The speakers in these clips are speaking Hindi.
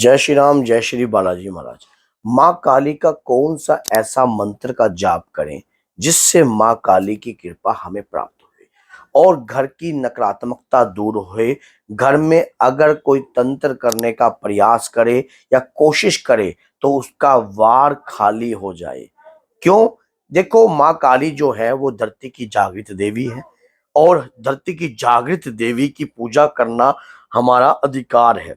जय श्री राम, जय श्री बालाजी महाराज। माँ काली का कौन सा ऐसा मंत्र का जाप करें जिससे माँ काली की कृपा हमें प्राप्त हो और घर की नकारात्मकता दूर होए। घर में अगर कोई तंत्र करने का प्रयास करे या कोशिश करे तो उसका वार खाली हो जाए। क्यों? देखो, माँ काली जो है वो धरती की जागृत देवी है और धरती की जागृत देवी की पूजा करना हमारा अधिकार है।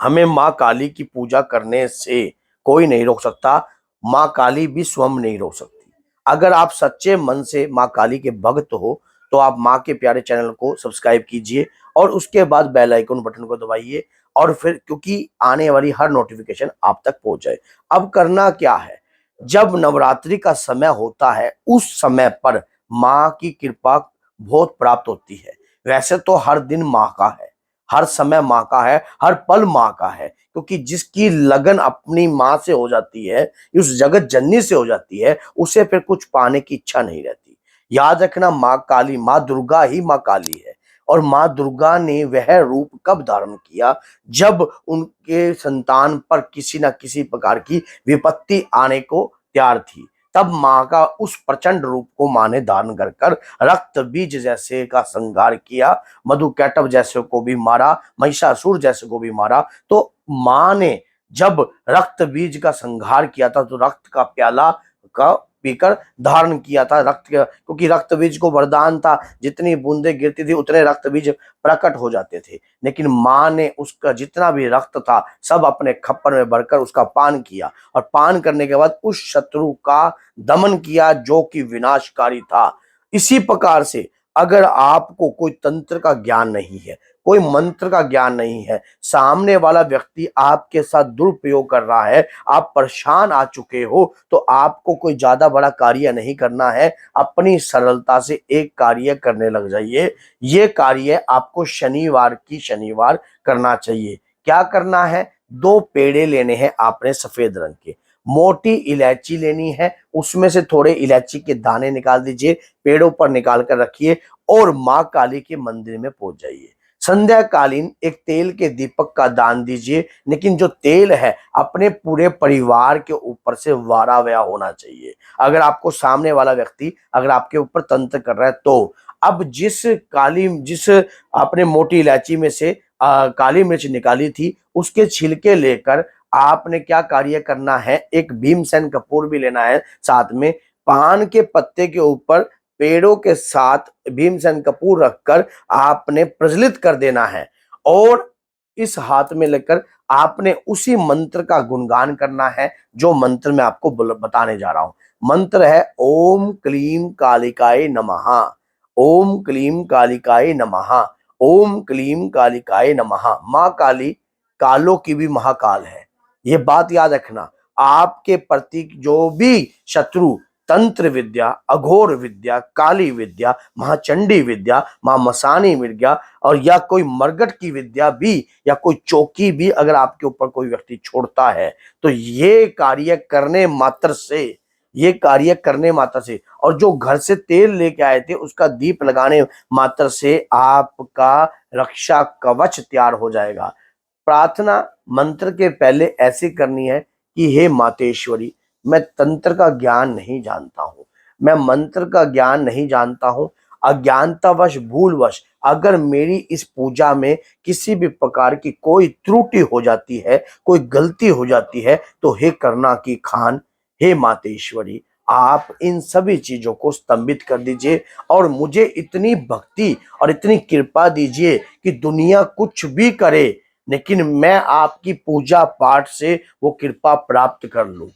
हमें माँ काली की पूजा करने से कोई नहीं रोक सकता। माँ काली भी स्वयं नहीं रोक सकती। अगर आप सच्चे मन से माँ काली के भक्त हो तो आप माँ के प्यारे चैनल को सब्सक्राइब कीजिए और उसके बाद बेल आइकन बटन को दबाइए और फिर क्योंकि आने वाली हर नोटिफिकेशन आप तक पहुंच जाए। अब करना क्या है, जब नवरात्रि का समय होता है उस समय पर माँ की कृपा बहुत प्राप्त होती है। वैसे तो हर दिन माँ का है, हर समय माँ का है, हर पल माँ का है, क्योंकि जिसकी लगन अपनी माँ से हो जाती है, उस जगत जननी से हो जाती है, उसे फिर कुछ पाने की इच्छा नहीं रहती। याद रखना, माँ काली, माँ दुर्गा ही माँ काली है। और माँ दुर्गा ने वह रूप कब धारण किया? जब उनके संतान पर किसी न किसी प्रकार की विपत्ति आने को तैयार थी, तब माँ का उस प्रचंड रूप को माँ ने धारण कर कर रक्त बीज जैसे का संहार किया, मधुकैटभ जैसे को भी मारा, महिषासुर जैसे को भी मारा। तो माँ ने जब रक्त बीज का संहार किया था तो रक्त का प्याला का पीकर धारण किया था। क्योंकि रक्त बीज को वरदान था, जितनी बूंदे गिरती थी उतने रक्त बीज प्रकट हो जाते थे। लेकिन माँ ने उसका जितना भी रक्त था सब अपने खप्पर में भरकर उसका पान किया और पान करने के बाद उस शत्रु का दमन किया जो कि विनाशकारी था। इसी प्रकार से अगर आपको कोई तंत्र का ज्ञान नहीं है, कोई मंत्र का ज्ञान नहीं है, सामने वाला व्यक्ति आपके साथ दुरुपयोग कर रहा है, आप परेशान आ चुके हो, तो आपको कोई ज्यादा बड़ा कार्य नहीं करना है। अपनी सरलता से एक कार्य करने लग जाइए। ये कार्य आपको शनिवार की शनिवार करना चाहिए। क्या करना है? 2 पेड़े लेने हैं आपने सफेद रंग के, मोटी इलायची लेनी है, उसमें से थोड़े इलायची के दाने निकाल दीजिए, पेड़ों पर निकाल कर रखिए और माँ काली के मंदिर में पहुंच जाइए। संध्या कालीन एक तेल के दीपक का दान दीजिए, लेकिन जो तेल है अपने पूरे परिवार के ऊपर से वारावया होना चाहिए। अगर आपको सामने वाला व्यक्ति अगर आपके ऊपर तंत्र कर रहा है तो अब जिस आपने मोटी इलायची में से काली मिर्च निकाली थी, उसके छिलके लेकर आपने क्या कार्य करना है, एक भीमसेन कपूर भी लेना है, साथ में पान के पत्ते के ऊपर पेड़ों के साथ भीमसेन कपूर रखकर आपने प्रज्वलित कर देना है और इस हाथ में लेकर आपने उसी मंत्र का गुणगान करना है जो मंत्र मैं आपको बताने जा रहा हूं। मंत्र है ओम क्लीम कालिकाय नमः। ओम क्लीम कालिकाय नमः। ओम क्लीम कालिकाय नमः। माँ काली कालों की भी महाकाल है, ये बात याद रखना। आपके प्रति जो भी शत्रु तंत्र विद्या, अघोर विद्या, काली विद्या, महाचंडी विद्या, मां मसानी विद्या और या कोई मरगट की विद्या भी या कोई चौकी भी अगर आपके ऊपर कोई व्यक्ति छोड़ता है तो ये कार्य करने मात्र से और जो घर से तेल लेके आए थे उसका दीप लगाने मात्र से आपका रक्षा कवच तैयार हो जाएगा। प्रार्थना मंत्र के पहले ऐसी करनी है कि हे मातेश्वरी, मैं तंत्र का ज्ञान नहीं जानता हूं, मैं मंत्र का ज्ञान नहीं जानता हूं, अज्ञानतावश भूलवश अगर मेरी इस पूजा में किसी भी प्रकार की कोई त्रुटि हो जाती है, कोई गलती हो जाती है तो हे करुणा की खान, हे मातेश्वरी, आप इन सभी चीजों को स्तंभित कर दीजिए और मुझे इतनी भक्ति और इतनी कृपा दीजिए कि दुनिया कुछ भी करे लेकिन मैं आपकी पूजा पाठ से वो कृपा प्राप्त कर लूं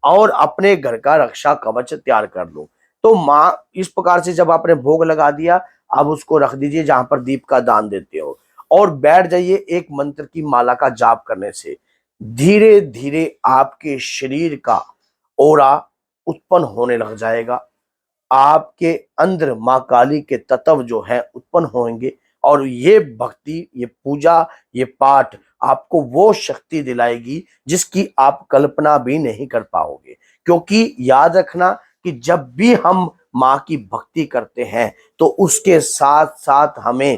और अपने घर का रक्षा कवच तैयार कर लूं। तो माँ इस प्रकार से जब आपने भोग लगा दिया, अब उसको रख दीजिए जहां पर दीप का दान देते हो और बैठ जाइए। एक मंत्र की माला का जाप करने से धीरे धीरे आपके शरीर का ओरा उत्पन्न होने लग जाएगा। आपके अंदर माँ काली के तत्व जो है उत्पन्न होंगे और ये भक्ति, ये पूजा, ये पाठ आपको वो शक्ति दिलाएगी जिसकी आप कल्पना भी नहीं कर पाओगे। क्योंकि याद रखना कि जब भी हम माँ की भक्ति करते हैं तो उसके साथ साथ हमें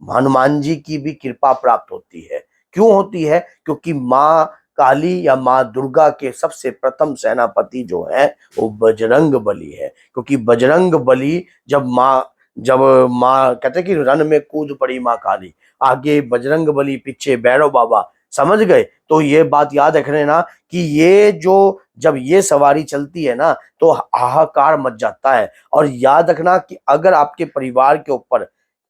हनुमान जी की भी कृपा प्राप्त होती है। क्यों होती है? क्योंकि माँ काली या माँ दुर्गा के सबसे प्रथम सेनापति जो है वो बजरंग बली है। क्योंकि बजरंग बली जब माँ कहते हैं कि रण में कूद पड़ी माँ काली, आगे बजरंग बली पीछे भैरव बाबा, समझ गए? तो ये बात याद रख लेना कि ये जो जब ये सवारी चलती है ना तो हाहाकार मच जाता है। और याद रखना कि अगर आपके परिवार के ऊपर,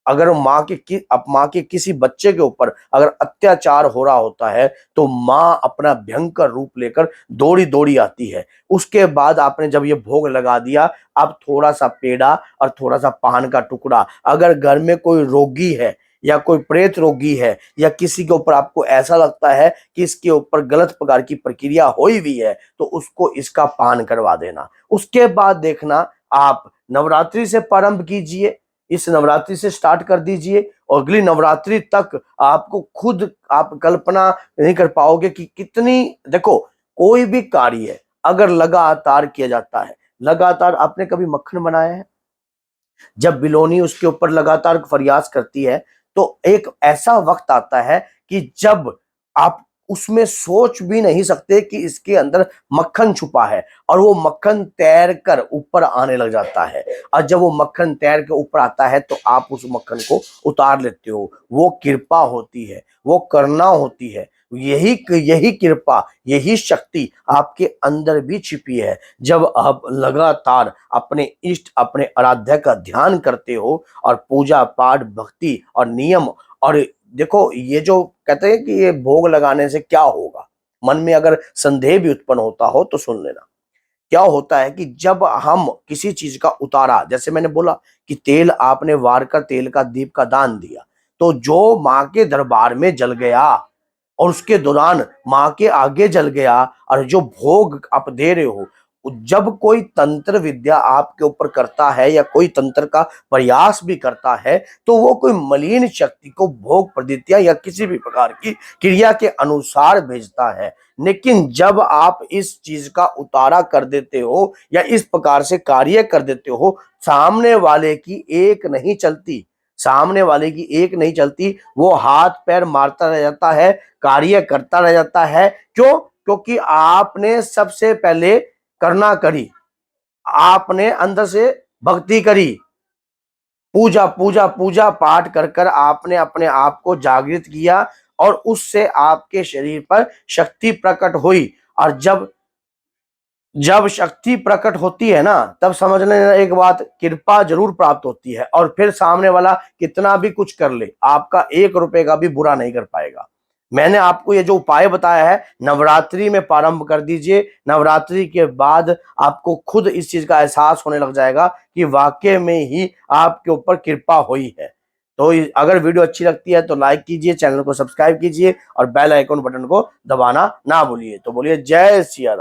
अगर माँ के किसी बच्चे के ऊपर अगर अत्याचार हो रहा होता है तो माँ अपना भयंकर रूप लेकर दौड़ी दौड़ी आती है। उसके बाद आपने जब ये भोग लगा दिया, अब थोड़ा सा पेड़ा और थोड़ा सा पान का टुकड़ा, अगर घर में कोई रोगी है या कोई प्रेत रोगी है या किसी के ऊपर आपको ऐसा लगता है कि इसके ऊपर गलत प्रकार की प्रक्रिया हुई हुई है तो उसको इसका पान करवा देना। उसके बाद देखना आप नवरात्रि से प्रारंभ कीजिए, इस नवरात्रि से स्टार्ट कर दीजिए और अगली नवरात्रि तक आपको खुद आप कल्पना नहीं कर पाओगे कि कितनी, देखो कोई भी कार्य अगर लगातार किया जाता है, लगातार, आपने कभी मक्खन बनाया है? जब बिलोनी उसके ऊपर लगातार प्रयास करती है तो एक ऐसा वक्त आता है कि जब आप उसमें सोच भी नहीं सकते कि इसके अंदर मक्खन छुपा है, और वो मक्खन तैर कर ऊपर आने लग जाता है। और जब वो मक्खन तैर के ऊपर आता है तो आप उस मक्खन को उतार लेते हो। वो कृपा होती है, वो करना होती है। यही यही कृपा, यही शक्ति आपके अंदर भी छिपी है। जब आप लगातार अपने इष्ट, अपने आराध्य का ध्यान करते हो और पूजा पाठ, भक्ति और नियम, और देखो ये जो कहते हैं कि ये भोग लगाने से क्या होगा, मन में अगर संदेह भी उत्पन्न होता हो तो सुन लेना। क्या होता है कि जब हम किसी चीज का उतारा, जैसे मैंने बोला कि तेल, आपने वार का तेल का दीप का दान दिया, तो जो माँ के दरबार में जल गया और उसके दौरान माँ के आगे जल गया, और जो भोग आप दे रहे हो, जब कोई तंत्र विद्या आपके ऊपर करता है या कोई तंत्र का प्रयास भी करता है तो वो कोई मलिन शक्ति को भोग प्रदित्या या किसी भी प्रकार की क्रिया के अनुसार भेजता है। लेकिन जब आप इस चीज का उतारा कर देते हो या इस प्रकार से कार्य कर देते हो, सामने वाले की एक नहीं चलती, सामने वाले की एक नहीं चलती, वो हाथ पैर मारता रह जाता है, कार्य करता रह जाता है। क्यों? क्योंकि आपने सबसे पहले करना करी, आपने अंदर से भक्ति करी, पूजा पूजा पूजा पाठ कर कर आपने अपने आप को जागृत किया और उससे आपके शरीर पर शक्ति प्रकट हुई। और जब जब शक्ति प्रकट होती है ना तब समझ लेना एक बात, कृपा जरूर प्राप्त होती है। और फिर सामने वाला कितना भी कुछ कर ले, आपका 1 रुपए का भी बुरा नहीं कर पाएगा। मैंने आपको ये जो उपाय बताया है, नवरात्रि में प्रारंभ कर दीजिए। नवरात्रि के बाद आपको खुद इस चीज का एहसास होने लग जाएगा कि वाकई में ही आपके ऊपर कृपा हुई है। तो अगर वीडियो अच्छी लगती है तो लाइक कीजिए, चैनल को सब्सक्राइब कीजिए और बेल आइकन बटन को दबाना ना भूलिए। तो बोलिए जय सिया राम।